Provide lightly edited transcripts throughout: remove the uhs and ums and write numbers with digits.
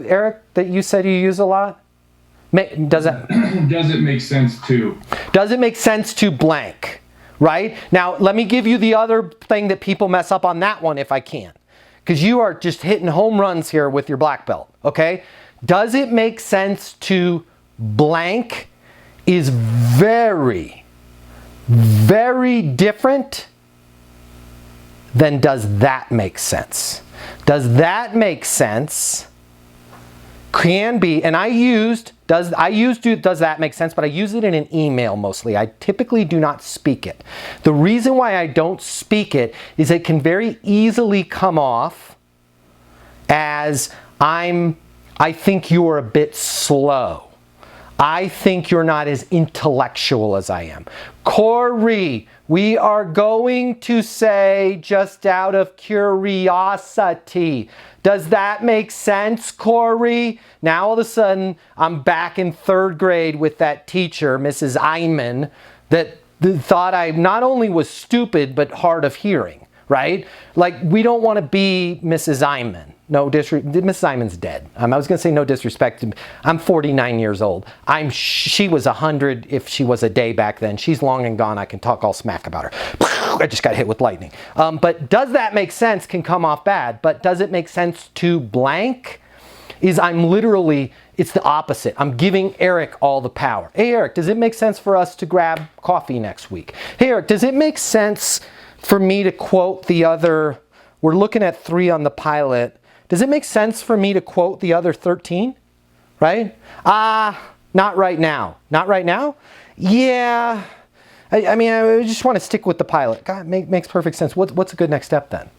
Eric, that you said you use a lot? Does that... Does it make sense to? Does it make sense to blank? Right? Now, let me give you the other thing that people mess up on that one if I can. Because you are just hitting home runs here with your black belt. Okay? Does it make sense to blank is very, very different than does that make sense. Does that make sense? Can be, and I used does that make sense, but I use it in an email mostly. I typically do not speak it. The reason why I don't speak it is it can very easily come off as I think you're a bit slow. I think you're not as intellectual as I am. Corey, we are going to say just out of curiosity. Does that make sense, Corey? Now all of a sudden, I'm back in 3rd grade with that teacher, Mrs Iman, that thought I not only was stupid, but hard of hearing, right? Like, we don't want to be Mrs Iman. No disrespect. Mrs. Iman's dead. I was going to say no disrespect. I'm 49 years old. She was 100 if she was a day back then. She's long and gone. I can talk all smack about her. I just got hit with lightning. But does that make sense can come off bad. But does it make sense to blank? It's the opposite. I'm giving Eric all the power. Hey, Eric, does it make sense for us to grab coffee next week? Hey, Eric, does it make sense for me to quote the other... We're looking at 3 on the pilot. Does it make sense for me to quote the other 13? Right? Not right now. Not right now? Yeah. I mean, I just want to stick with the pilot. God, makes perfect sense. What's a good next step then?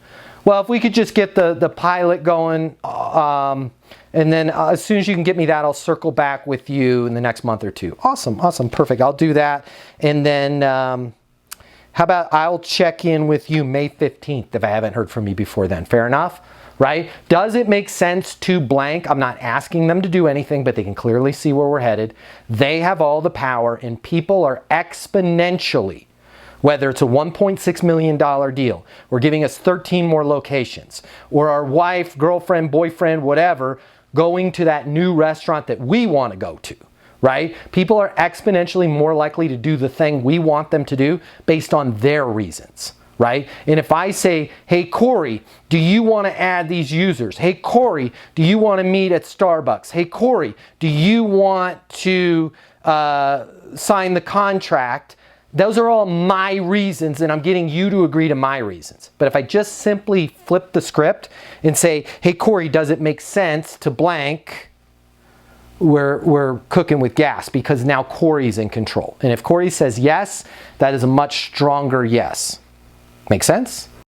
Well, if we could just get the pilot going, and then as soon as you can get me that, I'll circle back with you in the next month or 2. Awesome, awesome, perfect. I'll do that. And then how about I'll check in with you May 15th if I haven't heard from you before then. Fair enough? Right? Does it make sense to blank? I'm not asking them to do anything, but they can clearly see where we're headed. They have all the power, and people are exponentially, whether it's a $1.6 million deal, or giving us 13 more locations, or our wife, girlfriend, boyfriend, whatever, going to that new restaurant that we want to go to. Right? People are exponentially more likely to do the thing we want them to do based on their reasons. Right? And if I say, hey, Corey, do you want to add these users? Hey, Corey, do you want to meet at Starbucks? Hey, Corey, do you want to sign the contract? Those are all my reasons, and I'm getting you to agree to my reasons. But if I just simply flip the script and say, hey, Corey, does it make sense to blank? We're cooking with gas, because now Corey's in control. And if Corey says yes, that is a much stronger yes. Make sense?